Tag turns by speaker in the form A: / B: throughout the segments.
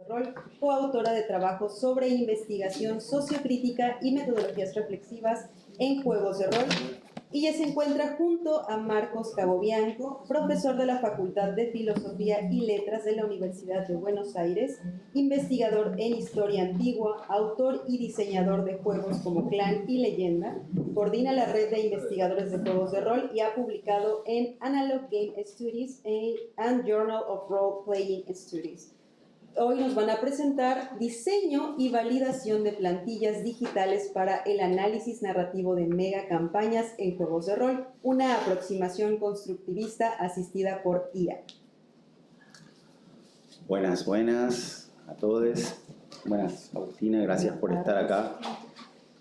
A: Rol, coautora de trabajos sobre investigación sociocrítica y metodologías reflexivas en juegos de rol. Ella se encuentra junto a Marcos Cabobianco, profesor de la Facultad de Filosofía y Letras de la Universidad de Buenos Aires, investigador en historia antigua, autor y diseñador de juegos como Clan y Leyenda, coordina la red de investigadores de juegos de rol y ha publicado en Analog Game Studies and Journal of Role Playing Studies. Hoy nos van a presentar diseño y validación de plantillas digitales para el análisis narrativo de megacampañas en juegos de rol, una aproximación constructivista asistida por IA.
B: Buenas a todos. Buenas, Agustina, gracias por estar acá.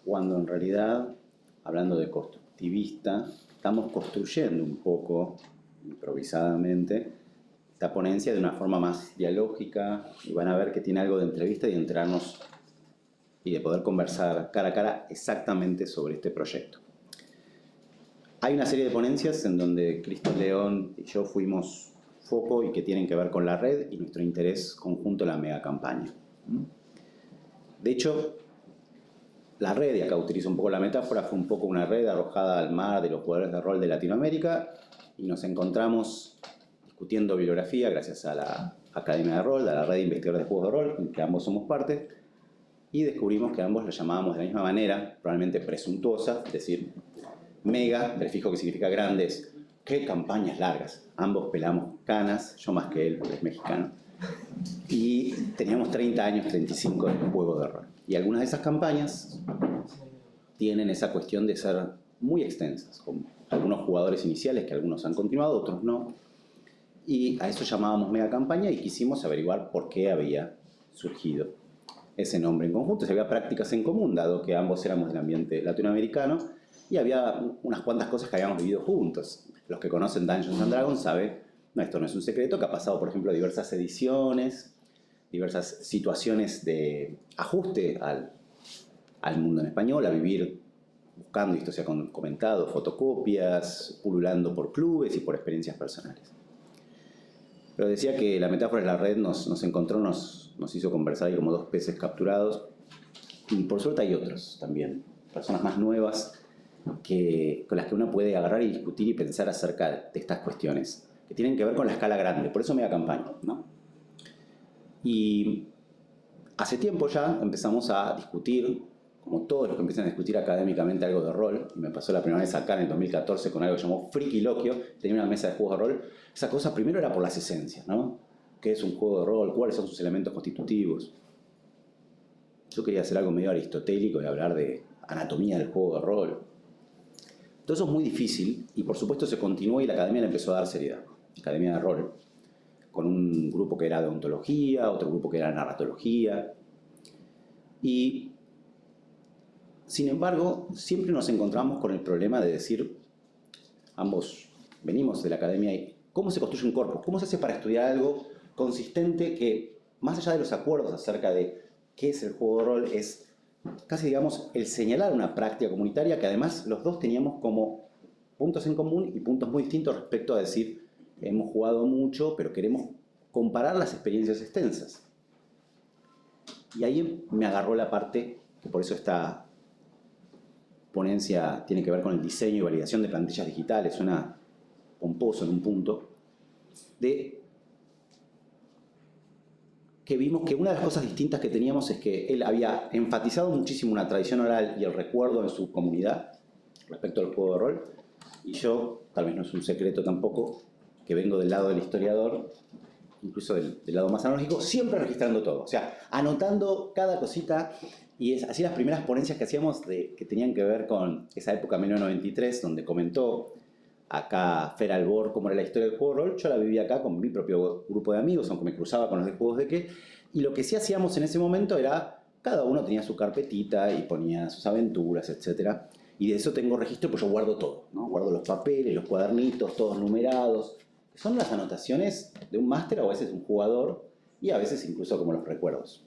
B: Cuando en realidad, hablando de constructivista, estamos construyendo un poco, improvisadamente, esta ponencia de una forma más dialógica y van a ver que tiene algo de entrevista y de enterarnos y de poder conversar cara a cara exactamente sobre este proyecto. Hay una serie de ponencias en donde Cristo León y yo fuimos foco y que tienen que ver con la red y nuestro interés conjunto en la megacampaña. De hecho, la red, y acá utilizo un poco la metáfora, fue un poco una red arrojada al mar de los jugadores de rol de Latinoamérica y nos encontramos discutiendo bibliografía gracias a la Academia de Rol, a la red de investigadores de juegos de rol, en que ambos somos parte, y descubrimos que ambos lo llamábamos de la misma manera, probablemente presuntuosa, es decir, mega, prefijo que significa grandes, qué campañas largas. Ambos pelamos canas, yo más que él, porque es mexicano, y teníamos 30 años, 35 en juego de rol. Y algunas de esas campañas tienen esa cuestión de ser muy extensas, con algunos jugadores iniciales que algunos han continuado, otros no. Y a eso llamábamos mega campaña y quisimos averiguar por qué había surgido ese nombre en conjunto. Si había prácticas en común, dado que ambos éramos del ambiente latinoamericano, y había unas cuantas cosas que habíamos vivido juntos. Los que conocen Dungeons & Dragons saben, no, esto no es un secreto, que ha pasado, por ejemplo, diversas ediciones, diversas situaciones de ajuste al mundo en español, a vivir buscando, y esto se ha comentado, fotocopias, pululando por clubes y por experiencias personales. Pero decía que la metáfora de la red nos encontró, nos hizo conversar ahí como dos peces capturados. Y por suerte hay otros también, personas más nuevas con las que uno puede agarrar y discutir y pensar acerca de estas cuestiones, que tienen que ver con la escala grande, por eso mega campaña, ¿no? Y hace tiempo ya empezamos a discutir, como todos los que empiezan a discutir académicamente algo de rol, y me pasó la primera vez acá en el 2014 con algo que llamó Frikiloquio, tenía una mesa de juegos de rol. Esa cosa primero era por las esencias, ¿no? ¿Qué es un juego de rol? ¿Cuáles son sus elementos constitutivos? Yo quería hacer algo medio aristotélico y hablar de anatomía del juego de rol. Todo eso es muy difícil y por supuesto se continuó y la academia le empezó a dar seriedad. Academia de rol, con un grupo que era de ontología, otro grupo que era de narratología. Y sin embargo, siempre nos encontramos con el problema de decir, ambos venimos de la academia, y ¿cómo se construye un corpus? ¿Cómo se hace para estudiar algo consistente que, más allá de los acuerdos acerca de qué es el juego de rol, es casi, digamos, el señalar una práctica comunitaria que además los dos teníamos como puntos en común y puntos muy distintos respecto a decir, hemos jugado mucho, pero queremos comparar las experiencias extensas? Y ahí me agarró la parte, que por eso esta ponencia tiene que ver con el diseño y validación de plantillas digitales, suena pomposo en un punto, de que vimos que una de las cosas distintas que teníamos es que él había enfatizado muchísimo una tradición oral y el recuerdo en su comunidad respecto al juego de rol, y yo, tal vez no es un secreto tampoco, que vengo del lado del historiador, incluso del lado más analógico, siempre registrando todo, o sea, anotando cada cosita. Y es así las primeras ponencias que hacíamos que tenían que ver con esa época 1993, donde comentó acá Fer Albor cómo era la historia del juego de rol. Yo la vivía acá con mi propio grupo de amigos, aunque me cruzaba con los de juegos de qué. Y lo que sí hacíamos en ese momento era, cada uno tenía su carpetita y ponía sus aventuras, etc. Y de eso tengo registro, pues yo guardo todo, ¿no? Guardo los papeles, los cuadernitos, todos numerados. Son las anotaciones de un máster o a veces un jugador, y a veces incluso como los recuerdos.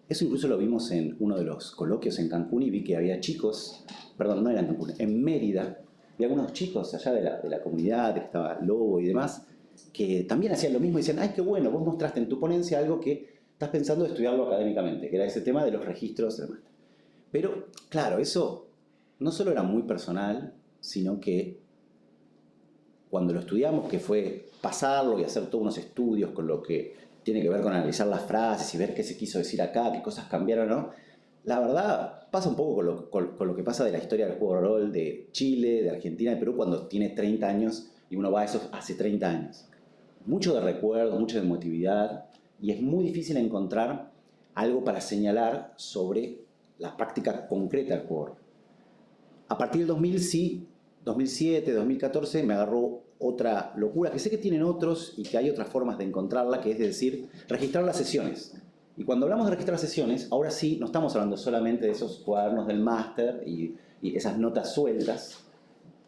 B: Eso incluso lo vimos en uno de los coloquios en Cancún y vi que había chicos, perdón, no era en Cancún, en Mérida, y algunos chicos allá de la comunidad, que estaba Lobo y demás, que también hacían lo mismo y decían, ay, qué bueno, vos mostraste en tu ponencia algo que estás pensando en estudiarlo académicamente, que era ese tema de los registros del máster. Pero, claro, eso no solo era muy personal, sino que cuando lo estudiamos, que fue pasarlo y hacer todos unos estudios con lo que tiene que ver con analizar las frases y ver qué se quiso decir acá, qué cosas cambiaron o no, la verdad pasa un poco con lo que pasa de la historia del juego de rol de Chile, de Argentina, de Perú, cuando tiene 30 años y uno va a eso hace 30 años. Mucho de recuerdo, mucha de emotividad, y es muy difícil encontrar algo para señalar sobre la práctica concreta del juego de rol. A partir del 2000 sí, 2007, 2014 me agarró otra locura, que sé que tienen otros y que hay otras formas de encontrarla, que es decir, registrar las sesiones. Y cuando hablamos de registrar sesiones, ahora sí, no estamos hablando solamente de esos cuadernos del máster y esas notas sueltas,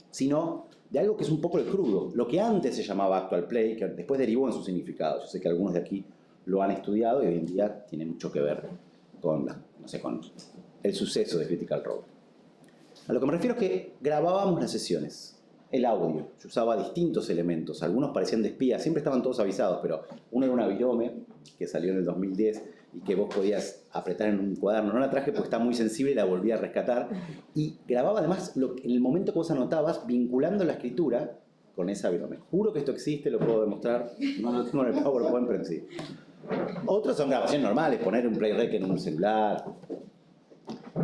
B: sino de algo que es un poco el crudo. Lo que antes se llamaba actual play, que después derivó en su significado. Yo sé que algunos de aquí lo han estudiado y hoy en día tiene mucho que ver con, no sé, con el suceso de Critical Role. A lo que me refiero es que grabábamos las sesiones, el audio. Yo usaba distintos elementos, algunos parecían de espía, siempre estaban todos avisados, pero uno era una virome que salió en el 2010 y que vos podías apretar en un cuaderno. No la traje porque está muy sensible y la volví a rescatar. Y grababa además en el momento que vos anotabas, vinculando la escritura con esa virome. Juro que esto existe, lo puedo demostrar. No lo tengo en el PowerPoint, pero sí. Otros son grabaciones normales, poner un play rec en un celular.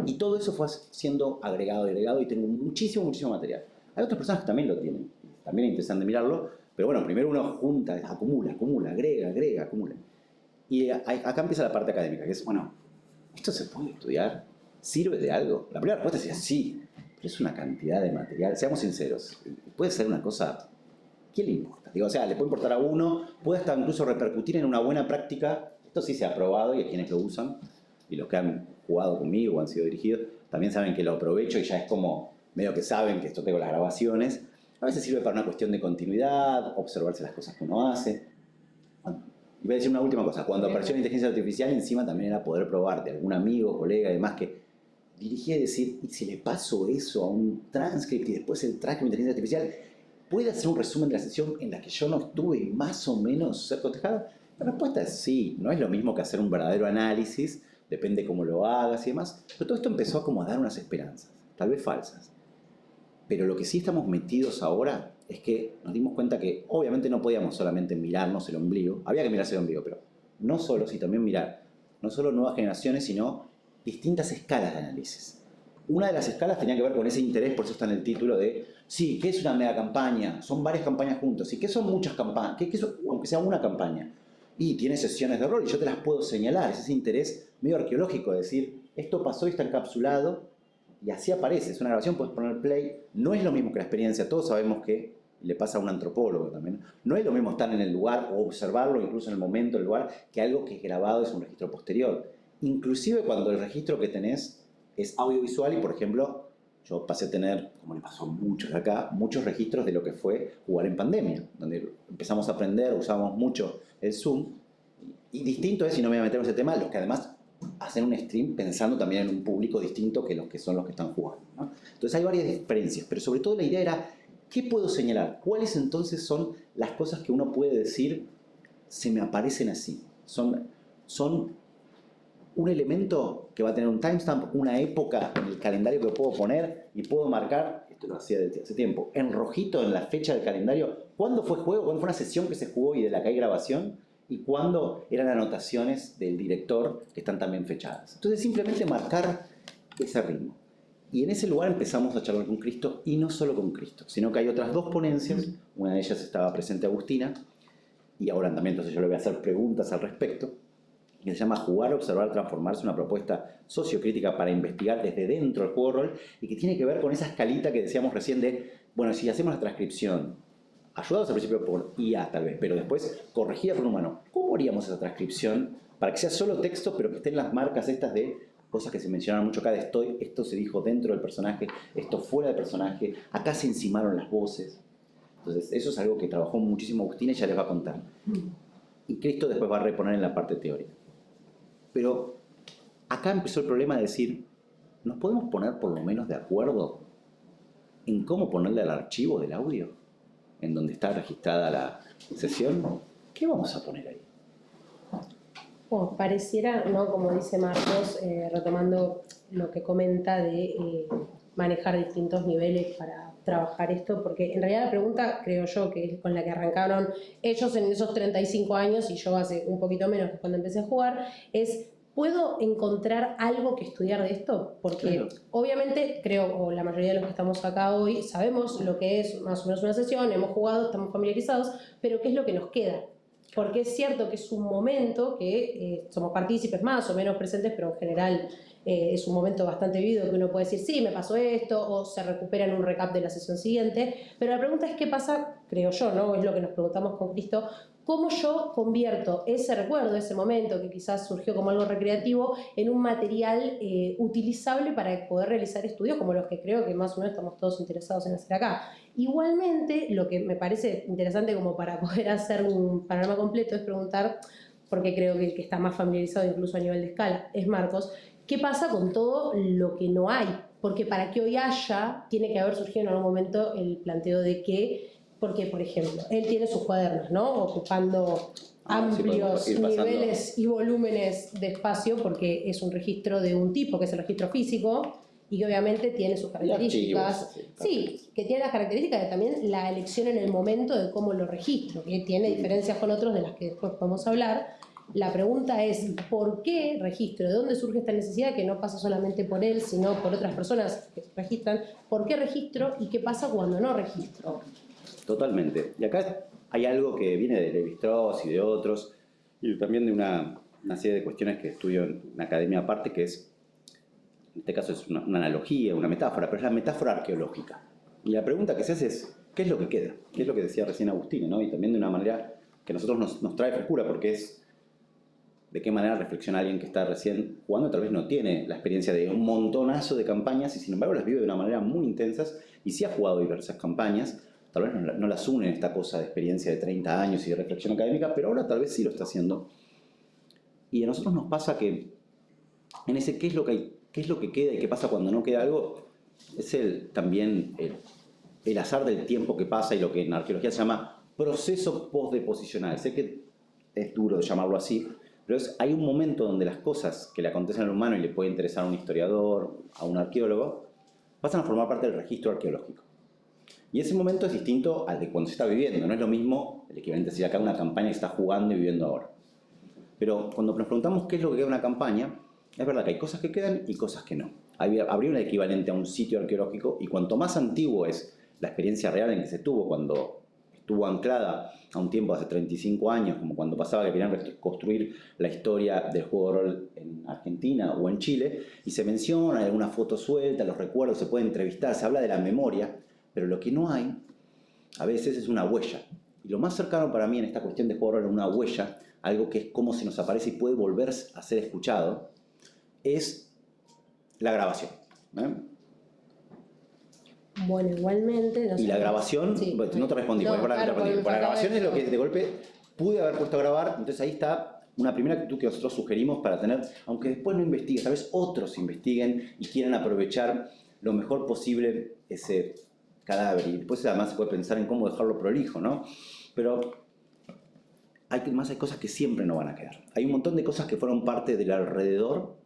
B: Y todo eso fue siendo agregado y tengo muchísimo material. Hay otras personas que también lo tienen, también es interesante mirarlo, pero bueno, primero uno junta, acumula, agrega, acumula. Y acá empieza la parte académica, que es, bueno, ¿esto se puede estudiar? ¿Sirve de algo? La primera respuesta es sí, pero es una cantidad de material, seamos sinceros, puede ser una cosa, ¿quién le importa? Digo, o sea, le puede importar a uno, puede hasta incluso repercutir en una buena práctica, esto sí se ha probado y hay quienes lo usan, y los que han jugado conmigo o han sido dirigidos, también saben que lo aprovecho y ya es como medio que saben que esto tengo las grabaciones. A veces sirve para una cuestión de continuidad, observarse las cosas que uno hace. Y voy a decir una última cosa, cuando apareció la inteligencia artificial encima también era poder probar de algún amigo, colega y demás que dirigía y decir, ¿y si le paso eso a un transcript y después el transcript de inteligencia artificial puede hacer un resumen de la sesión en la que yo no estuve más o menos ser cotejado? La respuesta es sí, no es lo mismo que hacer un verdadero análisis, depende cómo lo hagas y demás, pero todo esto empezó a como a dar unas esperanzas, tal vez falsas. Pero lo que sí estamos metidos ahora es que nos dimos cuenta que obviamente no podíamos solamente mirarnos el ombligo, había que mirarse el ombligo, pero no solo, sino también mirar, no solo nuevas generaciones, sino distintas escalas de análisis. Una de las escalas tenía que ver con ese interés, por eso está en el título de, sí, ¿qué es una mega campaña? Son varias campañas juntas. ¿Y qué son muchas campañas? ¿Qué es, aunque sea una campaña? Y tiene sesiones de rol y yo te las puedo señalar. Es ese interés medio arqueológico de decir, esto pasó y está encapsulado y así aparece. Es una grabación, puedes poner play. No es lo mismo que la experiencia. Todos sabemos que le pasa a un antropólogo también. No es lo mismo estar en el lugar o observarlo incluso en el momento del lugar que algo que es grabado es un registro posterior. Inclusive cuando el registro que tenés es audiovisual y, por ejemplo, yo pasé a tener, como le pasó a muchos de acá, muchos registros de lo que fue jugar en pandemia, donde empezamos a aprender, usamos mucho el Zoom, y distinto es, y no me voy a meter en ese tema, los que además hacen un stream pensando también en un público distinto que los que son los que están jugando, ¿no? Entonces hay varias diferencias, pero sobre todo la idea era, ¿qué puedo señalar? ¿Cuáles entonces son las cosas que uno puede decir se me aparecen así? Son un elemento que va a tener un timestamp, una época en el calendario que puedo poner y puedo marcar, esto lo hacía desde hace tiempo, en rojito en la fecha del calendario, cuándo fue juego, cuándo fue una sesión que se jugó y de la que hay grabación, y cuándo eran anotaciones del director que están también fechadas. Entonces simplemente marcar ese ritmo. Y en ese lugar empezamos a charlar con Cristo, y no solo con Cristo, sino que hay otras dos ponencias, una de ellas estaba presente Agustina, y ahora también entonces yo le voy a hacer preguntas al respecto, que se llama Jugar, Observar, Transformarse, una propuesta sociocrítica para investigar desde dentro del juego de rol y que tiene que ver con esa escalita que decíamos recién de, bueno, si hacemos la transcripción, ayudados al principio por IA tal vez, pero después corregida por un humano, ¿cómo haríamos esa transcripción para que sea solo texto, pero que estén las marcas estas de cosas que se mencionaron mucho acá de esto se dijo dentro del personaje, esto fuera del personaje, acá se encimaron las voces? Entonces, eso es algo que trabajó muchísimo Agustina y ya les va a contar. Y Cristo después va a reponer en la parte teórica. Pero acá empezó el problema de decir, ¿nos podemos poner por lo menos de acuerdo en cómo ponerle al archivo del audio, en donde está registrada la sesión? ¿Qué vamos a poner ahí?
C: Bueno, pareciera, ¿no? Como dice Marcos, retomando lo que comenta de manejar distintos niveles para trabajar esto, porque en realidad la pregunta, creo yo, que es con la que arrancaron ellos en esos 35 años y yo hace un poquito menos que cuando empecé a jugar, es: ¿puedo encontrar algo que estudiar de esto? Porque
B: Claro.
C: obviamente creo, o la mayoría de los que estamos acá hoy, sabemos lo que es más o menos una sesión, hemos jugado, estamos familiarizados, pero ¿qué es lo que nos queda? Porque es cierto que es un momento que somos partícipes más o menos presentes, pero en general es un momento bastante vivido que uno puede decir, sí, me pasó esto, o se recupera en un recap de la sesión siguiente. Pero la pregunta es qué pasa, creo yo, ¿no? Es lo que nos preguntamos con Cristo, ¿cómo yo convierto ese recuerdo, ese momento que quizás surgió como algo recreativo, en un material utilizable para poder realizar estudios como los que creo que más o menos estamos todos interesados en hacer acá? Igualmente, lo que me parece interesante como para poder hacer un panorama completo es preguntar, porque creo que el que está más familiarizado incluso a nivel de escala es Marcos, ¿qué pasa con todo lo que no hay? Porque para que hoy haya, tiene que haber surgido en algún momento el planteo de que, porque por ejemplo, él tiene sus cuadernos, ¿no? Ocupando amplios niveles y volúmenes de espacio, porque es un registro de un tipo, que es el registro físico, y que obviamente tiene sus características. Sí, que tiene las características de también la elección en el momento de cómo lo registro, que tiene diferencias con otros de las que después podemos hablar. La pregunta es, ¿por qué registro? ¿De dónde surge esta necesidad que no pasa solamente por él, sino por otras personas que registran? ¿Por qué registro y qué pasa cuando no registro?
B: Totalmente. Y acá hay algo que viene de Levi-Strauss y de otros, y también de una serie de cuestiones que estudio en una academia aparte, que es, en este caso es una analogía, una metáfora, pero es la metáfora arqueológica. Y la pregunta que se hace es, ¿qué es lo que queda? ¿Qué es lo que decía recién Agustín, ¿no? Y también de una manera que a nosotros nos trae frescura, porque es de qué manera reflexiona alguien que está recién jugando, tal vez no tiene la experiencia de un montonazo de campañas y sin embargo las vive de una manera muy intensas y sí ha jugado diversas campañas, tal vez no las une en esta cosa de experiencia de 30 años y de reflexión académica, pero ahora tal vez sí lo está haciendo. Y a nosotros nos pasa que en ese qué es lo que hay, qué es lo que queda y qué pasa cuando no queda algo, es también el azar del tiempo que pasa y lo que en arqueología se llama proceso postdeposicional. Sé que es duro de llamarlo así, pero hay un momento donde las cosas que le acontecen al humano y le puede interesar a un historiador, a un arqueólogo, pasan a formar parte del registro arqueológico. Y ese momento es distinto al de cuando se está viviendo. No es lo mismo el equivalente a decir acá una campaña que está jugando y viviendo ahora. Pero cuando nos preguntamos qué es lo que queda de una campaña, es verdad que hay cosas que quedan y cosas que no. Habría un equivalente a un sitio arqueológico y cuanto más antiguo es la experiencia real en que se tuvo cuando estuvo anclada a un tiempo hace 35 años, como cuando pasaba que querían reconstruir la historia del juego de rol en Argentina o en Chile, y se menciona, hay alguna foto suelta, los recuerdos, se puede entrevistar, se habla de la memoria, pero lo que no hay a veces es una huella. Y lo más cercano para mí en esta cuestión de juego de rol, una huella, algo que es como se nos aparece y puede volver a ser escuchado, es la grabación.
C: Bueno, igualmente... No sé,
B: y la grabación,
C: sí,
B: no te respondí,
C: no, claro,
B: por la grabación es lo que de golpe pude haber puesto a grabar, entonces ahí está una primera actitud que nosotros sugerimos para tener, aunque después no investigues, tal vez otros investiguen y quieran aprovechar lo mejor posible ese cadáver. Y después además se puede pensar en cómo dejarlo prolijo, ¿no? Pero hay cosas que siempre no van a quedar. Hay un montón de cosas que fueron parte del alrededor.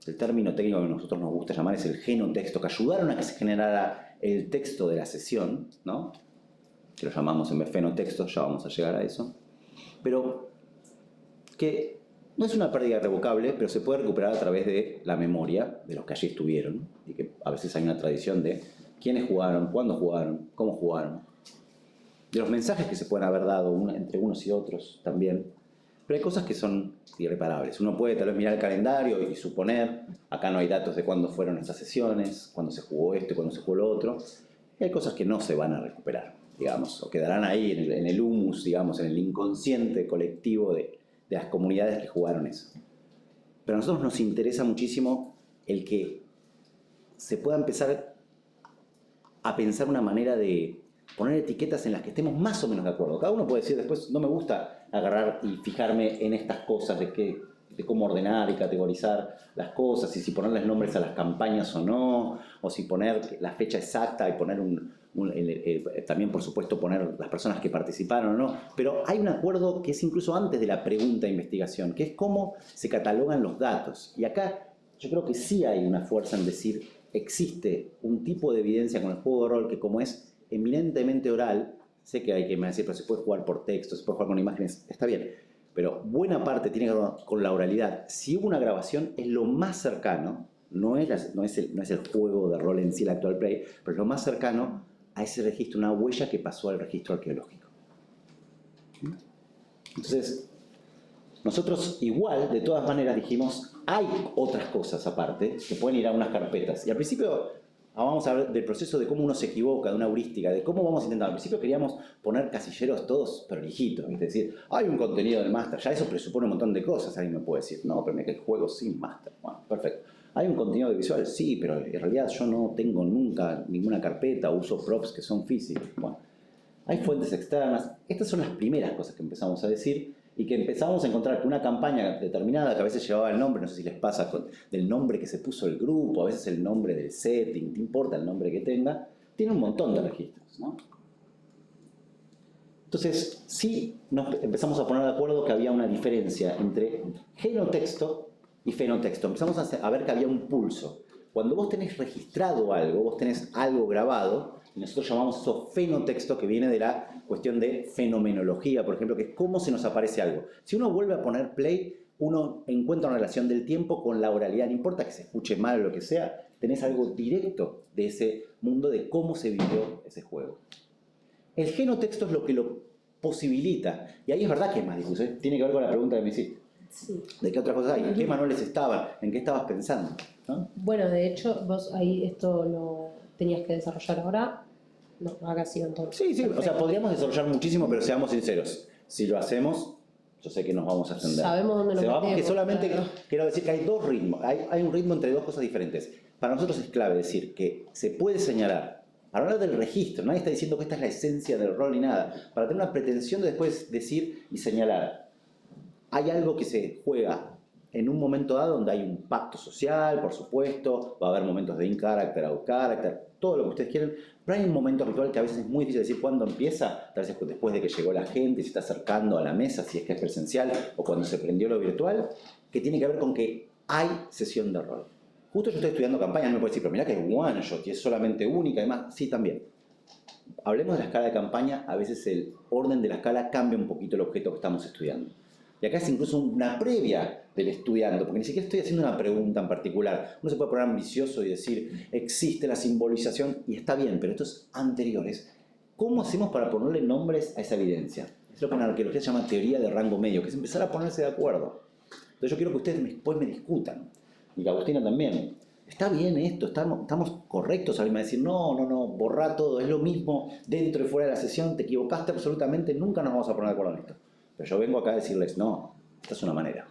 B: El término técnico que a nosotros nos gusta llamar es el genotexto, que ayudaron a que se generara el texto de la sesión, ¿no? Que lo llamamos en vez de fenotexto, ya vamos a llegar a eso. Pero que no es una pérdida irrevocable, pero se puede recuperar a través de la memoria de los que allí estuvieron. Y que a veces hay una tradición de quiénes jugaron, cuándo jugaron, cómo jugaron. De los mensajes que se pueden haber dado entre unos y otros también. Pero hay cosas que son irreparables. Uno puede tal vez mirar el calendario y suponer, acá no hay datos de cuándo fueron estas sesiones, cuándo se jugó esto y cuándo se jugó lo otro. Y hay cosas que no se van a recuperar, digamos, o quedarán ahí en el humus, digamos, en el inconsciente colectivo de las comunidades que jugaron eso. Pero a nosotros nos interesa muchísimo el que se pueda empezar a pensar una manera de poner etiquetas en las que estemos más o menos de acuerdo. Cada uno puede decir después, no me gusta agarrar y fijarme en estas cosas de cómo ordenar y categorizar las cosas, y si ponerles nombres a las campañas o no, o si poner la fecha exacta y poner también por supuesto poner las personas que participaron o no, pero hay un acuerdo que es incluso antes de la pregunta de investigación, que es cómo se catalogan los datos. Y acá yo creo que sí hay una fuerza en decir, existe un tipo de evidencia con el juego de rol que como es eminentemente oral, sé que hay que me decir, pero se puede jugar por texto, se puede jugar con imágenes, está bien, pero buena parte tiene que ver con la oralidad. Si hubo una grabación, es lo más cercano, no es el juego de rol en sí, el actual play, pero es lo más cercano a ese registro, una huella que pasó al registro arqueológico. Entonces, nosotros igual, de todas maneras, dijimos, hay otras cosas aparte que pueden ir a unas carpetas. Y al principio vamos a hablar del proceso de cómo uno se equivoca, de una heurística, de cómo vamos a intentar. Al principio queríamos poner casilleros todos prolijitos, es decir, hay un contenido del máster, ya eso presupone un montón de cosas, alguien me puede decir, no, pero me quedé juego sin máster. Bueno, perfecto. ¿Hay un contenido visual? Sí, pero en realidad yo no tengo nunca ninguna carpeta, uso props que son físicos. Bueno, hay fuentes externas. Estas son las primeras cosas que empezamos a decir y que empezamos a encontrar que una campaña determinada que a veces llevaba el nombre, no sé si les pasa, del nombre que se puso el grupo, a veces el nombre del setting, no importa el nombre que tenga, tiene un montón de registros, ¿no? Entonces, sí nos empezamos a poner de acuerdo que había una diferencia entre genotexto y fenotexto. Empezamos a ver que había un pulso. Cuando vos tenés registrado algo, vos tenés algo grabado, y nosotros llamamos eso fenotexto, que viene de la cuestión de fenomenología, por ejemplo, que es cómo se nos aparece algo. Si uno vuelve a poner play, uno encuentra una relación del tiempo con la oralidad, no importa que se escuche mal o lo que sea, tenés algo directo de ese mundo, de cómo se vivió ese juego. El genotexto es lo que lo posibilita, y ahí es verdad que es más difuso, tiene que ver con la pregunta que me hiciste.
C: Sí.
B: ¿De qué otras cosas hay? ¿En qué manuales estaban? ¿En qué estabas pensando? ¿No?
C: Bueno, de hecho, vos ahí esto lo tenías que desarrollar ahora. No, acá sí, entonces.
B: Sí, o sea, podríamos desarrollar muchísimo, pero seamos sinceros. Si lo hacemos, yo sé que nos vamos a extender.
C: Sabemos dónde nos metemos,
B: que solamente
C: claro.
B: Quiero decir que hay dos ritmos. Hay un ritmo entre dos cosas diferentes. Para nosotros es clave decir que se puede señalar, para hablar del registro, nadie está diciendo que esta es la esencia del rol ni nada, para tener una pretensión de después decir y señalar. Hay algo que se juega en un momento dado donde hay un pacto social, por supuesto, va a haber momentos de in-character, out-character, todo lo que ustedes quieren, pero hay un momento ritual que a veces es muy difícil decir cuándo empieza, tal vez después de que llegó la gente, se está acercando a la mesa, si es que es presencial, o cuando se prendió lo virtual, que tiene que ver con que hay sesión de rol. Justo yo estoy estudiando campaña, no me puede decir, pero mirá que es one shot y es solamente única, además, sí, también. Hablemos de la escala de campaña, a veces el orden de la escala cambia un poquito el objeto que estamos estudiando. Y acá es incluso una previa del estudiante, porque ni siquiera estoy haciendo una pregunta en particular. Uno se puede poner ambicioso y decir, existe la simbolización, y está bien, pero estos anteriores, ¿cómo hacemos para ponerle nombres a esa evidencia? Es lo que en arqueología se llama teoría de rango medio, que es empezar a ponerse de acuerdo. Entonces yo quiero que ustedes después me discutan, y que Agustina también. ¿Está bien esto? ¿Estamos correctos? Alguien me va a decir, no, borrá todo, es lo mismo dentro y fuera de la sesión, te equivocaste absolutamente, nunca nos vamos a poner de acuerdo en esto. Pero yo vengo acá a decirles, no, esta es una manera.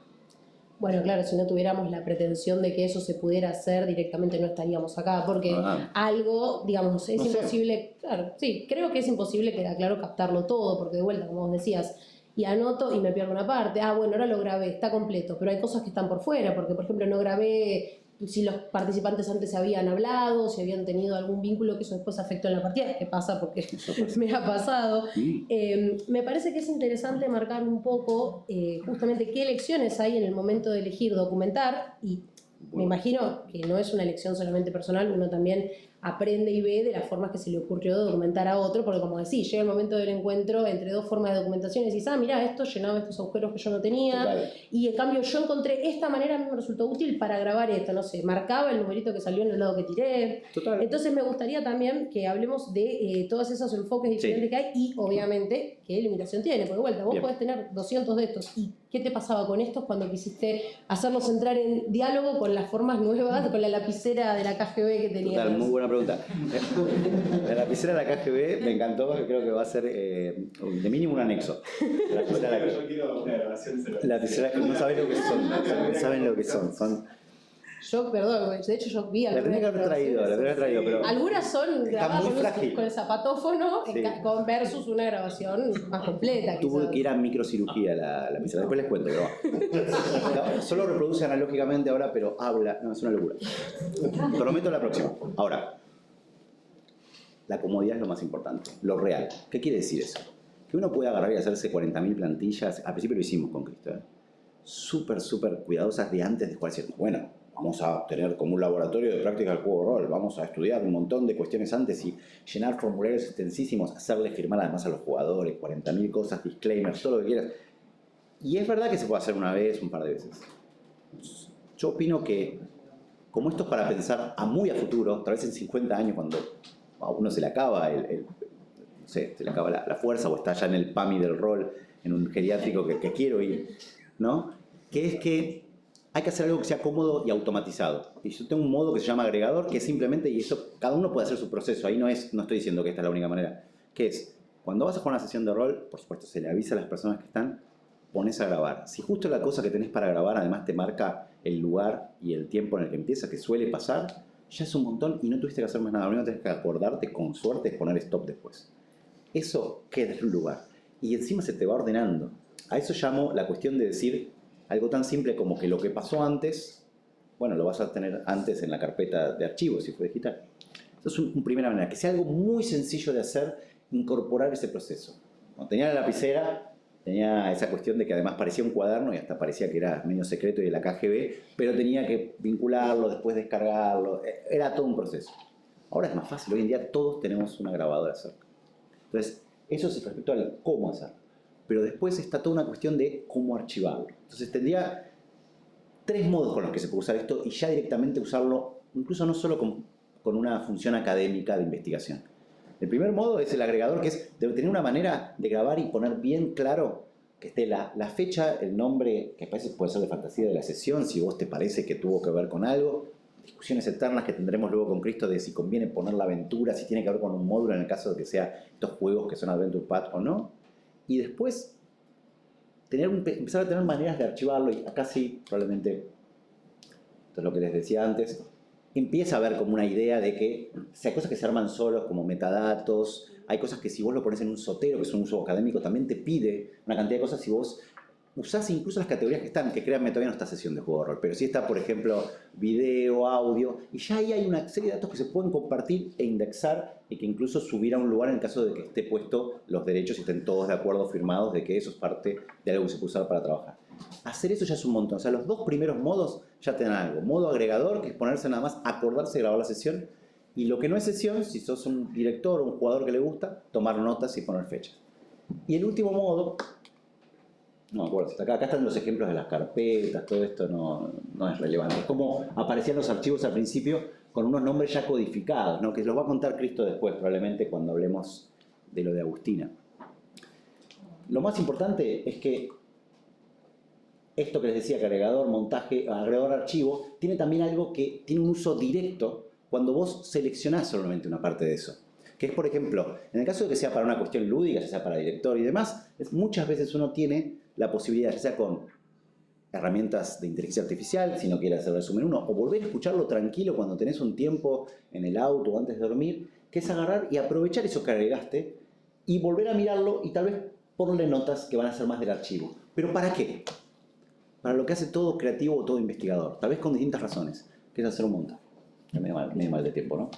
C: Bueno, claro, si no tuviéramos la pretensión de que eso se pudiera hacer, directamente no estaríamos acá, porque algo, digamos, es imposible, claro, sí, creo que es imposible, queda claro, captarlo todo, porque de vuelta, como vos decías, y anoto y me pierdo una parte, bueno, ahora lo grabé, está completo, pero hay cosas que están por fuera, porque por ejemplo no grabé si los participantes antes se habían hablado, si habían tenido algún vínculo que eso después afectó en la partida, que pasa porque me ha pasado. Me parece que es interesante marcar un poco justamente qué elecciones hay en el momento de elegir documentar, y me imagino que no es una elección solamente personal, uno también aprende y ve de las formas que se le ocurrió documentar a otro, porque como decís, llega el momento del encuentro entre dos formas de documentación y decís, mirá, esto llenaba estos agujeros que yo no tenía, total. Y en cambio yo encontré esta manera, a mí me resultó útil para grabar esto, no sé, marcaba el numerito que salió en el lado que tiré. Total. Entonces me gustaría también que hablemos de todos esos enfoques diferentes que hay y obviamente qué limitación tiene, porque de vuelta, vos podés tener 200 de estos, ¿y qué te pasaba con estos cuando quisiste hacerlos entrar en diálogo con las formas nuevas, con la lapicera de la KGB que tenías?
B: Total, muy buena pregunta. La lapicera de la KGB me encantó porque creo que va a ser de mínimo un anexo. La lapicera de la KGB. Yo quiero una grabación. La lapicera, no saben lo que son. No saben lo que son.
C: Yo, perdón, de hecho yo vi algunas.
B: La tenía que haber traído, pero
C: algunas son grabadas con el zapatófono
B: sí.
C: Con versus una grabación más completa.
B: Tuvo que ir a microcirugía la lapicera, después les cuento, pero solo reproduce analógicamente ahora, pero habla, no, es una locura. Prometo la próxima. Ahora, la comodidad es lo más importante, lo real. ¿Qué quiere decir eso? Que uno puede agarrar y hacerse 40.000 plantillas, al principio lo hicimos con Cristo, súper cuidadosas de antes de jugar, decir, bueno, vamos a tener como un laboratorio de práctica del juego de rol, vamos a estudiar un montón de cuestiones antes y llenar formularios extensísimos, hacerle firmar además a los jugadores, 40.000 cosas, disclaimers, todo lo que quieras. Y es verdad que se puede hacer una vez, un par de veces. Yo opino que, como esto es para pensar a muy a futuro, tal vez en 50 años cuando a uno se le acaba no sé, se le acaba la fuerza o está ya en el PAMI del rol, en un geriátrico que quiero ir, ¿no? Que es que hay que hacer algo que sea cómodo y automatizado. Y yo tengo un modo que se llama agregador, que es simplemente, y eso cada uno puede hacer su proceso, ahí no estoy diciendo que esta es la única manera, que es, cuando vas a jugar una sesión de rol, por supuesto se le avisa a las personas que están, pones a grabar. Si justo la cosa que tenés para grabar además te marca el lugar y el tiempo en el que empieza, que suele pasar, ya es un montón y no tuviste que hacer más nada. Lo único que tenés que acordarte, con suerte, es poner stop después. Eso queda en un lugar. Y encima se te va ordenando. A eso llamo la cuestión de decir algo tan simple como que lo que pasó antes, bueno, lo vas a tener antes en la carpeta de archivos, si fue digital. Eso es una primera manera. Que sea algo muy sencillo de hacer, incorporar ese proceso. Cuando tenía la lapicera, tenía esa cuestión de que además parecía un cuaderno y hasta parecía que era medio secreto y de la KGB, pero tenía que vincularlo, después descargarlo. Era todo un proceso. Ahora es más fácil. Hoy en día todos tenemos una grabadora cerca. Entonces, eso es respecto al cómo hacerlo. Pero después está toda una cuestión de cómo archivarlo. Entonces tendría 3 modos con los que se puede usar esto y ya directamente usarlo, incluso no solo con una función académica de investigación. El primer modo es el agregador, que es de tener una manera de grabar y poner bien claro que esté la fecha, el nombre, que a veces puede ser de fantasía de la sesión, si vos te parece que tuvo que ver con algo, discusiones eternas que tendremos luego con Cristo de si conviene poner la aventura, si tiene que ver con un módulo en el caso de que sea estos juegos que son Adventure Path o no. Y después empezar a tener maneras de archivarlo, y acá sí, probablemente, esto es lo que les decía antes, empieza a haber como una idea de que hay cosas que se arman solos, como metadatos, hay cosas que si vos lo pones en un sotero, que es un uso académico, también te pide una cantidad de cosas si vos usás incluso las categorías que están, que créanme, todavía no está sesión de juego de rol, pero sí está, por ejemplo, video, audio, y ya ahí hay una serie de datos que se pueden compartir e indexar y que incluso subir a un lugar en caso de que esté puesto los derechos y estén todos de acuerdo firmados de que eso es parte de algo que se puede usar para trabajar. Hacer eso ya es un montón. O sea, los 2 primeros modos ya te dan algo. Modo agregador, que es ponerse nada más, acordarse de grabar la sesión, y lo que no es sesión, si sos un director o un jugador que le gusta, tomar notas y poner fechas. Y el último modo, no me acuerdo, acá están los ejemplos de las carpetas, todo esto no es relevante. Es como aparecían los archivos al principio con unos nombres ya codificados, ¿no? Que los va a contar Cristo después, probablemente cuando hablemos de lo de Agustina. Lo más importante es que esto que les decía, que agregador, montaje, agregador archivo, tiene también algo que tiene un uso directo cuando vos seleccionás solamente una parte de eso. Que es, por ejemplo, en el caso de que sea para una cuestión lúdica, ya sea para director y demás, muchas veces uno tiene la posibilidad, ya sea con herramientas de inteligencia artificial, si no quiere hacer resumen uno, o volver a escucharlo tranquilo cuando tenés un tiempo en el auto o antes de dormir, que es agarrar y aprovechar eso que agregaste y volver a mirarlo y tal vez ponerle notas que van a ser más del archivo. ¿Pero para qué? Para lo que hace todo creativo o todo investigador, tal vez con distintas razones, que es hacer un montaje. Medio mal de tiempo, ¿no?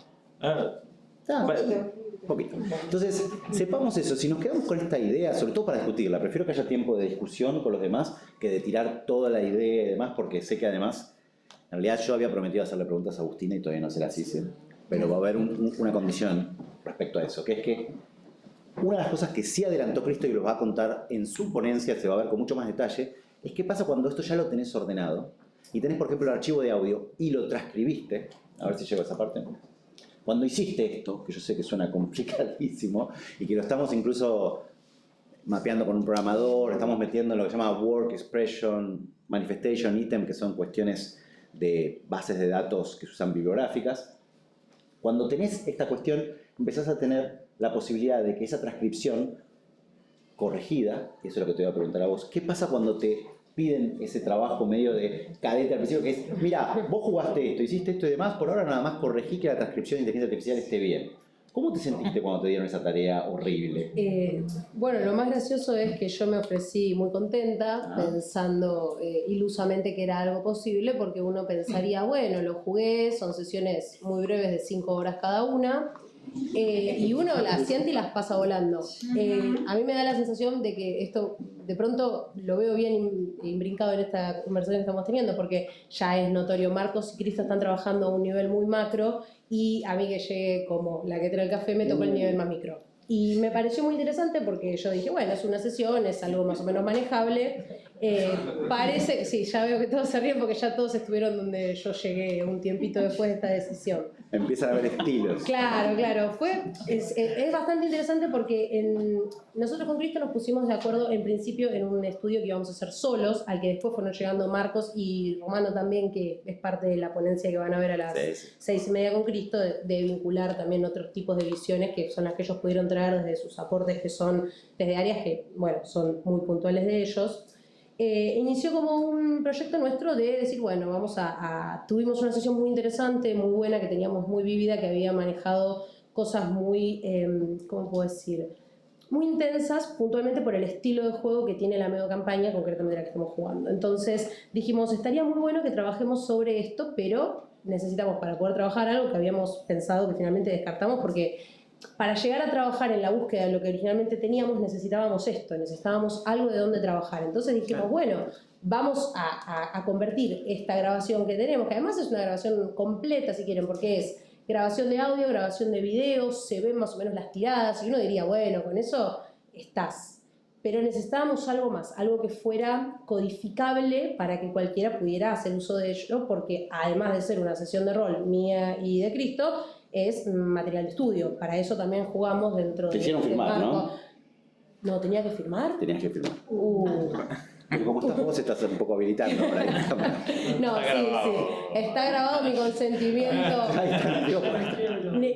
B: Poquito. Entonces, sepamos eso. Si nos quedamos con esta idea, sobre todo para discutirla, prefiero que haya tiempo de discusión con los demás que de tirar toda la idea y demás, porque sé que además, en realidad yo había prometido hacerle preguntas a Agustina y todavía no se las hice, pero va a haber una condición respecto a eso, que es que una de las cosas que sí adelantó Cristo y los va a contar en su ponencia, se va a ver con mucho más detalle, es qué pasa cuando esto ya lo tenés ordenado y tenés, por ejemplo, el archivo de audio y lo transcribiste, a ver si llego a esa parte. Cuando hiciste esto, que yo sé que suena complicadísimo y que lo estamos incluso mapeando con un programador, estamos metiendo lo que se llama Work, Expression, Manifestation, Item, que son cuestiones de bases de datos que se usan bibliográficas. Cuando tenés esta cuestión, empezás a tener la posibilidad de que esa transcripción corregida, y eso es lo que te voy a preguntar a vos, ¿qué pasa cuando te piden ese trabajo medio de cadete al principio, que es, mira, vos jugaste esto, hiciste esto y demás, por ahora nada más corregí que la transcripción de inteligencia artificial esté bien? ¿Cómo te sentiste cuando te dieron esa tarea horrible?
C: Bueno, lo más gracioso es que yo me ofrecí muy contenta, pensando ilusamente que era algo posible, porque uno pensaría, bueno, lo jugué, son sesiones muy breves de 5 horas cada una, y uno las siente y las pasa volando. A mí me da la sensación de que esto de pronto lo veo bien imbrincado en esta conversación que estamos teniendo, porque ya es notorio, Marcos y Cristo están trabajando a un nivel muy macro y a mí que llegué como la que trae el café me tocó el nivel más micro. Y me pareció muy interesante porque yo dije, bueno, es una sesión, es algo más o menos manejable. Parece que sí, ya veo que todos se ríen porque ya todos estuvieron donde yo llegué un tiempito después de esta decisión.
B: Empiezan a haber estilos.
C: Claro. Es bastante interesante porque nosotros con Cristo nos pusimos de acuerdo en principio en un estudio que íbamos a hacer solos, al que después fueron llegando Marcos y Romano también, que es parte de la ponencia que van a ver a las 6:30 con Cristo, de vincular también otros tipos de visiones que son las que ellos pudieron traer desde sus aportes, que son desde áreas que, bueno, son muy puntuales de ellos. Inició como un proyecto nuestro de decir, bueno, tuvimos una sesión muy interesante, muy buena, que teníamos muy vívida, que había manejado cosas muy, ¿cómo puedo decir? Muy intensas, puntualmente por el estilo de juego que tiene la medio campaña, concretamente la que estamos jugando. Entonces dijimos, estaría muy bueno que trabajemos sobre esto, pero necesitamos, para poder trabajar algo que habíamos pensado, que finalmente descartamos, porque para llegar a trabajar en la búsqueda de lo que originalmente teníamos necesitábamos algo de dónde trabajar. Entonces dijimos, bueno, vamos a convertir esta grabación que tenemos, que además es una grabación completa si quieren, porque es grabación de audio, grabación de video, se ven más o menos las tiradas y uno diría, bueno, con eso estás. Pero necesitábamos algo más, algo que fuera codificable para que cualquiera pudiera hacer uso de ello, porque además de ser una sesión de rol mía y de Cristo, es material de estudio. Para eso también jugamos dentro de...
B: Te hicieron firmar, ¿no?
C: No, ¿tenía que firmar?
B: Tenías que firmar. Pero como estás vos, estás un poco habilitando por ahí.
C: No, sí. Está grabado mi consentimiento.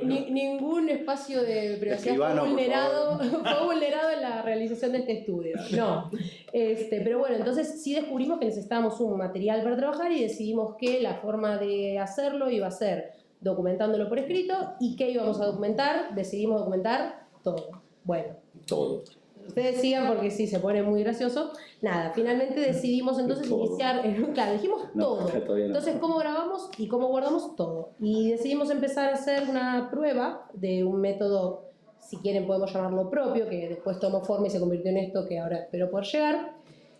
C: Ningún espacio de privacidad
B: Escribano,
C: fue vulnerado en la realización de este estudio. No. Pero bueno, entonces sí descubrimos que necesitábamos un material para trabajar y decidimos que la forma de hacerlo iba a ser documentándolo por escrito. ¿Y qué íbamos a documentar? Decidimos documentar todo. Bueno.
B: Todo.
C: Ustedes sigan porque sí, se pone muy gracioso. Nada, finalmente decidimos entonces iniciar, claro, dijimos todo.
B: No.
C: Entonces, ¿cómo grabamos y cómo guardamos todo? Y decidimos empezar a hacer una prueba de un método, si quieren podemos llamarlo propio, que después tomó forma y se convirtió en esto que ahora espero poder llegar,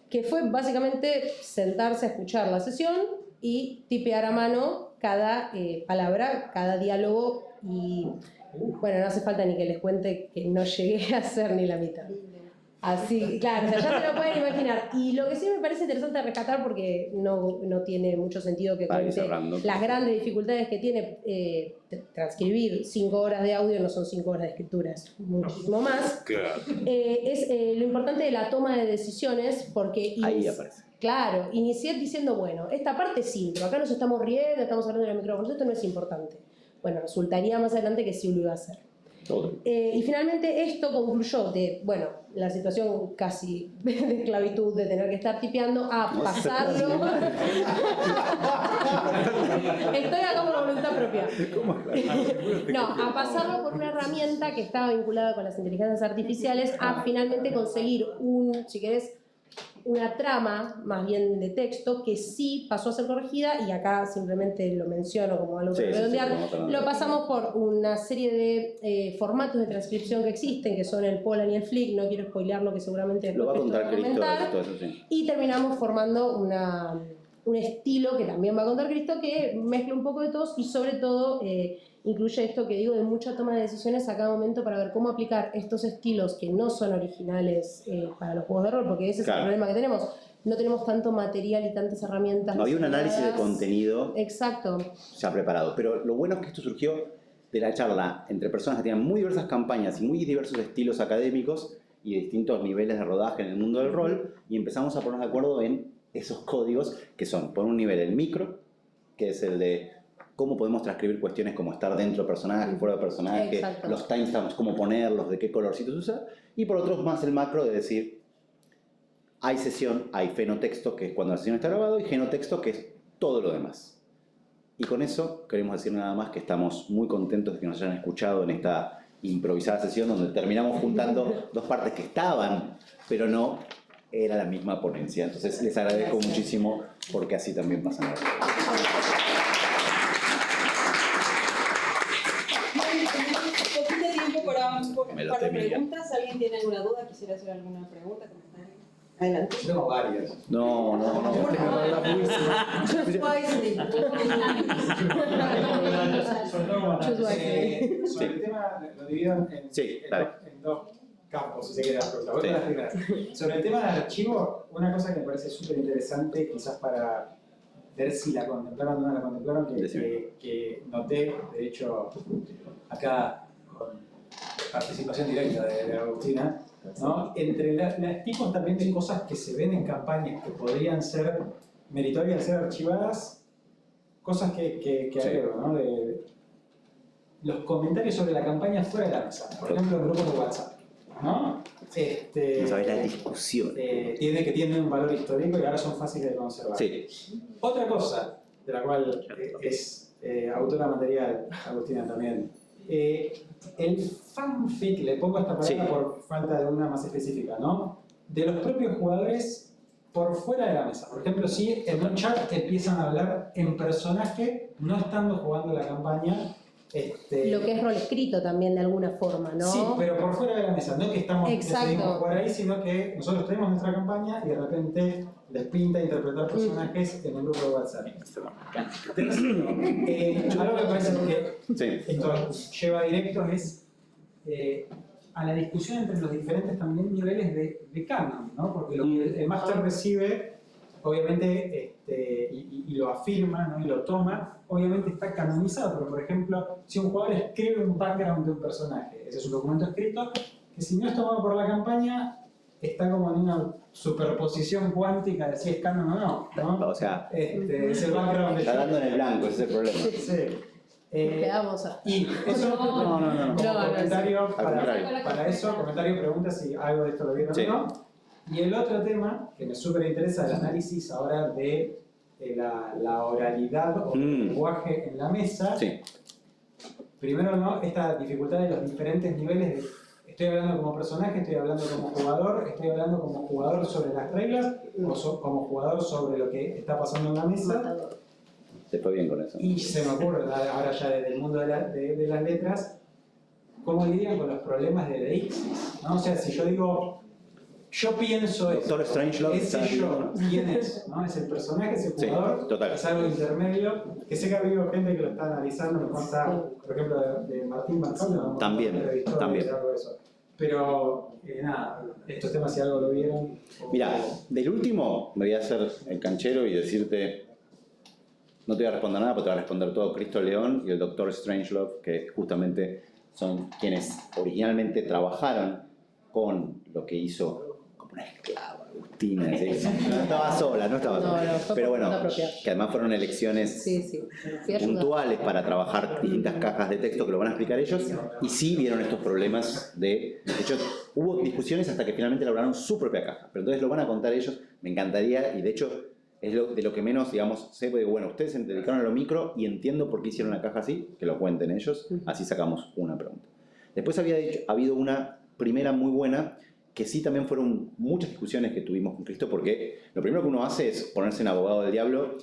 C: que fue básicamente sentarse a escuchar la sesión y tipear a mano cada palabra, cada diálogo y... Bueno, no hace falta ni que les cuente que no llegué a hacer ni la mitad. Así, claro, o sea, ya se lo pueden imaginar. Y lo que sí me parece interesante rescatar, porque no tiene mucho sentido que cuente las grandes dificultades que tiene transcribir 5 horas de audio, no son 5 horas de escritura, es muchísimo más. Claro. Es lo importante de la toma de decisiones, porque...
B: Ahí aparece.
C: Claro, inicié diciendo, bueno, esta parte es intro, acá nos estamos riendo, estamos hablando del micrófono, esto no es importante. Bueno, resultaría más adelante que sí lo iba a hacer. Y finalmente esto concluyó de, bueno, la situación casi de esclavitud, de tener que estar tipeando, a pasarlo. Estoy acá por voluntad propia. No, a pasarlo por una herramienta que estaba vinculada con las inteligencias artificiales, a finalmente conseguir si querés, una trama más bien de texto que sí pasó a ser corregida, y acá simplemente lo menciono como algo para redondear. Lo pasamos por una serie de formatos de transcripción que existen, que son el Polan y el Flick, no quiero spoilearlo que seguramente
B: lo va a contar Cristo,
C: y terminamos formando un estilo que también va a contar Cristo, que mezcla un poco de todos y sobre todo incluye esto que digo de mucha toma de decisiones a cada momento para ver cómo aplicar estos estilos que no son originales para los juegos de rol, porque ese es el problema que tenemos. No tenemos tanto material y tantas herramientas.
B: No había un análisis de contenido.
C: Exacto.
B: Ya preparado. Pero lo bueno es que esto surgió de la charla entre personas que tenían muy diversas campañas y muy diversos estilos académicos y de distintos niveles de rodaje en el mundo del rol, y empezamos a ponernos de acuerdo en esos códigos que son, por un nivel, el micro, que es el de cómo podemos transcribir cuestiones como estar dentro del personaje, fuera del personaje, exacto, los timestamps, cómo ponerlos, de qué colorcitos usar, y por otro más el macro de decir, hay sesión, hay fenotexto, que es cuando la sesión está grabado, y genotexto, que es todo lo demás. Y con eso queremos decir nada más que estamos muy contentos de que nos hayan escuchado en esta improvisada sesión donde terminamos juntando dos partes que estaban, pero no era la misma ponencia. Entonces les agradezco muchísimo porque así también pasan las cosas.
A: por
B: Me
A: un
B: lo
A: par de
B: temía.
A: preguntas. ¿Alguien tiene alguna duda? ¿Quisiera hacer alguna pregunta? Comentario. Adelante.
D: Yo tengo varias.
B: No.
A: Choose wisely.
D: Sobre el tema, lo divido
B: Sí, dale.
D: en dos campos, si se quiere la pregunta. Voy
B: Sí.
D: con las primeras. Sobre el tema del archivo, una cosa que me parece súper interesante, quizás para ver si la contemplaron o no la contemplaron, que noté, de hecho, acá con participación directa de Agustina, ¿no? Entre las tipos también de cosas que se ven en campañas que podrían ser meritorias de ser archivadas, cosas que agrego, ¿no? De los comentarios sobre la campaña fuera de la mesa, por ejemplo en grupos de WhatsApp, ¿no?
B: No sabés la discusión.
D: Que tienen un valor histórico y ahora son fáciles de conservar.
B: Sí.
D: Otra cosa, de la cual es autora material, Agustina también, el fanfic, le pongo esta palabra
B: Sí.
D: por falta de una más específica, ¿no? De los propios jugadores por fuera de la mesa. Por ejemplo, si en un chat empiezan a hablar en personaje, no estando jugando la campaña.
C: Lo que es rol escrito también de alguna forma, ¿no?
D: Sí, pero por fuera de la mesa, no que estamos
C: Exacto.
D: decidimos jugar ahí, sino que nosotros tenemos nuestra campaña y de repente les pinta interpretar personajes en un grupo de WhatsApp. Tercero, algo que me parece que
B: Sí.
D: esto lleva directo es a la discusión entre los diferentes también niveles de canon, ¿no? Porque lo que el máster recibe, obviamente, y lo afirma, ¿no? Y lo toma, obviamente está canonizado, pero por ejemplo, si un jugador escribe un background de un personaje, ese es un documento escrito, que si no es tomado por la campaña, está como en una superposición cuántica de si es canon o no.
B: O sea,
D: Es el background de
B: está dando en el blanco, ese es el problema.
D: Sí.
C: Quedamos a...
D: Y eso
B: No.
D: como comentario
B: Al contrario.
D: para eso, comentario, pregunta si algo de esto lo vieron
B: Sí.
D: o no. Y el otro tema que me súper interesa, el análisis ahora de la oralidad o el lenguaje en la mesa.
B: Sí.
D: Primero, ¿no? Esta dificultad de los diferentes niveles de estoy hablando como personaje, estoy hablando como jugador, estoy hablando como jugador sobre las reglas o como jugador sobre lo que está pasando en la mesa.
B: Te fue bien con eso.
D: Y se me ocurre, ahora ya desde el mundo de las letras, cómo lidian con los problemas de deixis, ¿no? O sea, si yo digo, yo pienso
B: Doctor Strangelove
D: ese
B: está
D: yo, ¿quién es? ¿No? ¿Es el personaje, es el
B: Sí,
D: jugador?
B: total.
D: ¿Es algo intermedio? Que sé que ha habido gente que lo está analizando, me consta, por ejemplo, de Martín Bartolo,
B: También.
D: Algo de eso. Pero, nada, estos temas si algo lo vieron.
B: Mira, del último me voy a hacer el canchero y decirte, no te voy a responder nada, porque te va a responder todo Cristo León y el Dr. Strangelove, que justamente son quienes originalmente trabajaron con lo que hizo como una esclava, Agustina. ¿Sí? No estaba sola.
C: No, fue
B: Pero
C: por
B: bueno,
C: cuenta propia.
B: que además fueron elecciones
C: Sí. Fui a ayudar.
B: puntuales para trabajar distintas cajas de texto que lo van a explicar ellos, y sí vieron estos problemas de hecho, hubo discusiones hasta que finalmente elaboraron su propia caja, pero entonces lo van a contar ellos, me encantaría, y de hecho es de lo que menos, digamos, sé, porque bueno, ustedes se dedicaron a lo micro y entiendo por qué hicieron la caja así, que lo cuenten ellos, así sacamos una pregunta. Después había habido una primera muy buena, que sí también fueron muchas discusiones que tuvimos con Cristo, porque lo primero que uno hace es ponerse en abogado del diablo.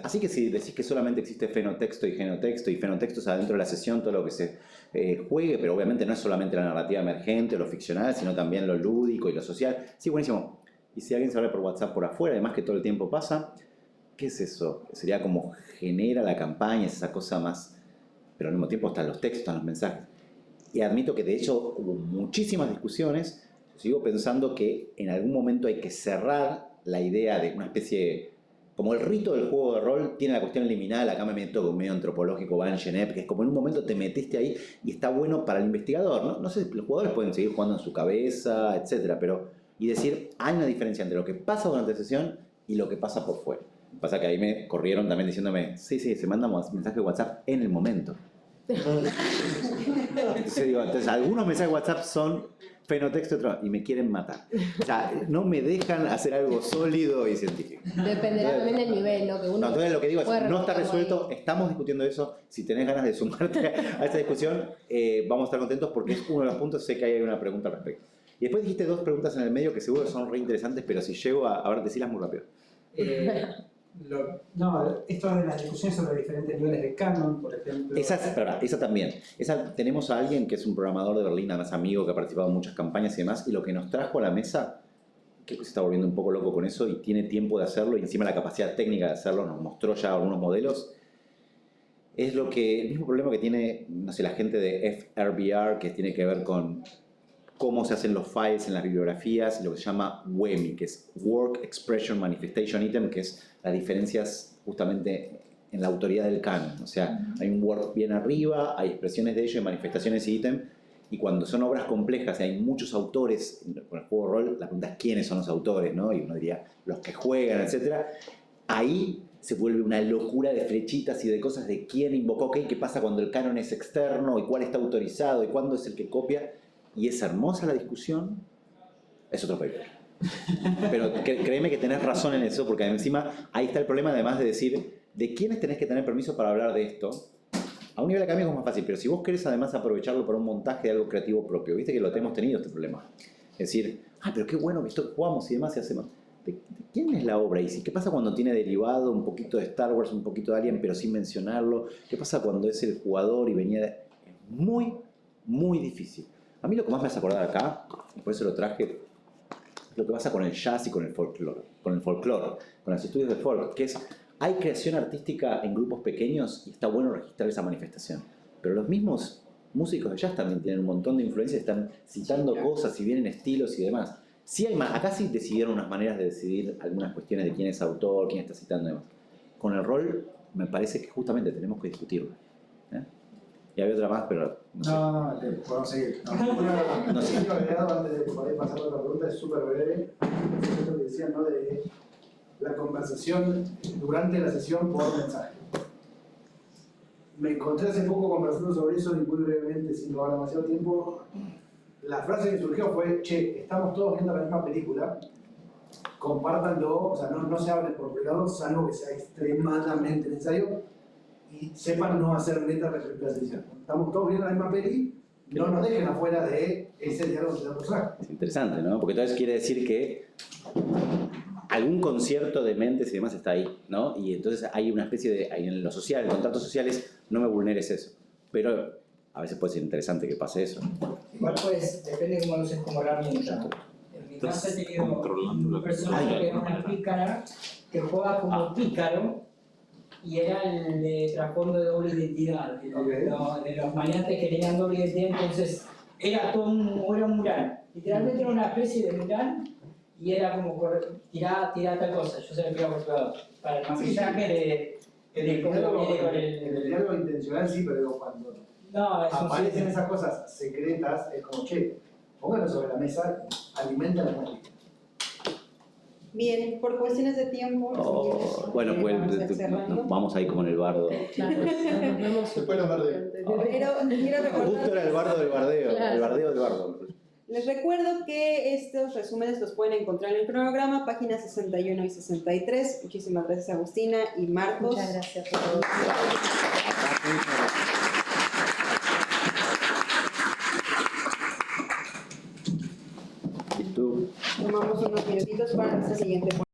B: Así que si decís que solamente existe fenotexto y genotexto, y fenotexto es adentro de la sesión todo lo que se juegue, pero obviamente no es solamente la narrativa emergente o lo ficcional, sino también lo lúdico y lo social. Sí, buenísimo. Y si alguien se habla por WhatsApp por afuera, además que todo el tiempo pasa, ¿qué es eso? Sería como genera la campaña, es esa cosa más, pero al mismo tiempo están los textos, están los mensajes. Y admito que de hecho hubo muchísimas discusiones. Sigo pensando que en algún momento hay que cerrar la idea de una especie, como el rito del juego de rol tiene la cuestión liminal, acá me meto con medio antropológico, Van Genep, que es como en un momento te metiste ahí y está bueno para el investigador, ¿no? No sé, los jugadores pueden seguir jugando en su cabeza, etcétera, pero y decir, hay una diferencia entre lo que pasa durante la sesión y lo que pasa por fuera. Pasa que ahí me corrieron también diciéndome, sí, se mandan mensajes de WhatsApp en el momento. Entonces, algunos mensajes de WhatsApp son fenotexto y me quieren matar. O sea, no me dejan hacer algo sólido y científico.
C: Dependerá también del nivel, ¿no? Que uno
B: Entonces lo que digo es,
C: puede
B: no está
C: resolverlo
B: resuelto,
C: ahí.
B: estamos discutiendo eso. Si tenés ganas de sumarte a esta discusión, vamos a estar contentos porque es uno de los puntos, sé que hay una pregunta al respecto. Y después dijiste dos preguntas en el medio que seguro son re interesantes, pero si llego a ver, decirlas muy rápido.
D: No, esto de las discusiones sobre diferentes niveles de canon, por ejemplo.
B: Esa también. Tenemos a alguien que es un programador de Berlín, además amigo, que ha participado en muchas campañas y demás, y lo que nos trajo a la mesa, que se está volviendo un poco loco con eso y tiene tiempo de hacerlo, y encima la capacidad técnica de hacerlo, nos mostró ya algunos modelos, es el mismo problema que tiene, no sé, la gente de FRBR, que tiene que ver con cómo se hacen los files en las bibliografías, y lo que se llama WEMI, que es Work Expression Manifestation Item, que es las diferencias justamente en la autoridad del canon. O sea, hay un work bien arriba, hay expresiones de ello y manifestaciones y ítem, y cuando son obras complejas y hay muchos autores con el juego de rol, la pregunta es quiénes son los autores, ¿no? Y uno diría los que juegan, etc. Ahí se vuelve una locura de flechitas y de cosas de quién invocó qué pasa cuando el canon es externo, y cuál está autorizado, y cuándo es el que copia. Y es hermosa la discusión, es otro paper. Pero créeme que tenés razón en eso, porque encima ahí está el problema, además de decir de quiénes tenés que tener permiso para hablar de esto. A un nivel académico es más fácil, pero si vos querés además aprovecharlo para un montaje de algo creativo propio, viste que lo hemos tenido este problema. Es decir, pero qué bueno que esto jugamos y demás y hacemos. ¿De quién es la obra? ¿Y qué pasa cuando tiene derivado un poquito de Star Wars, un poquito de Alien, pero sin mencionarlo? ¿Qué pasa cuando es el jugador y venía de...? Es muy, muy difícil. A mí lo que más me hace acordar acá, y por eso lo traje, es lo que pasa con el jazz y con el folclore, con los estudios de folk, que es, hay creación artística en grupos pequeños y está bueno registrar esa manifestación. Pero los mismos músicos de jazz también tienen un montón de influencias, están citando cosas y vienen estilos y demás. Sí acá sí decidieron unas maneras de decidir algunas cuestiones de quién es autor, quién está citando y demás. Con el rol me parece que justamente tenemos que discutirlo. Y había otra más, pero no sé.
E: No, podemos seguir. No sé. Agregado antes de poder pasar a otra pregunta, es súper breve. Es esto que decían, ¿no? De la conversación durante la sesión por mensaje. Me encontré hace poco conversando sobre eso y muy brevemente, sin robar demasiado tiempo. La frase que surgió fue: che, estamos todos viendo la misma película, compártanlo, o sea, no se hablen por privado, salvo que sea extremadamente necesario, y sepan no hacer meta respecto a la sesión. Estamos todos viendo la misma peli, no nos dejen afuera de ese diálogo de la persona.
B: Es interesante, ¿no? Porque entonces quiere decir que algún concierto de mentes y demás está ahí, ¿no? Y entonces hay una especie de, en lo social, en contratos sociales, no me vulneres eso. Pero a veces puede ser interesante que pase eso.
F: Igual pues, depende de cómo lo uses como herramienta. En mi caso he tenido un personaje que es una pícara, que juega como pícaro, y era el de trasfondo de doble identidad, de los maleantes que tenían doble identidad, entonces era todo era un mural. Literalmente era una especie de mural, y era como tirar tal cosa, yo se lo pido por todo. Para el maquillaje de cómo viene con
E: el diálogo intencional sí, pero cuando aparecen esas cosas secretas, es como, che, pónganlo sobre la mesa, alimenten la mente.
A: Bien, por cuestiones de tiempo,
B: bueno, pues vamos ahí como en el bardo.
C: Claro, nos vemos.
E: Después lo bardeo.
A: Pero quiero recordar...
B: Justo era el bardo del bardeo,
C: Claro.
B: el bardeo del bardo.
A: Les recuerdo que estos resúmenes los pueden encontrar en el cronograma, páginas 61 y 63. Muchísimas gracias, Agustina y Marcos.
C: Muchas gracias por todo.
B: ¿Y tú?
A: Tomamos unos minutitos para esta siguiente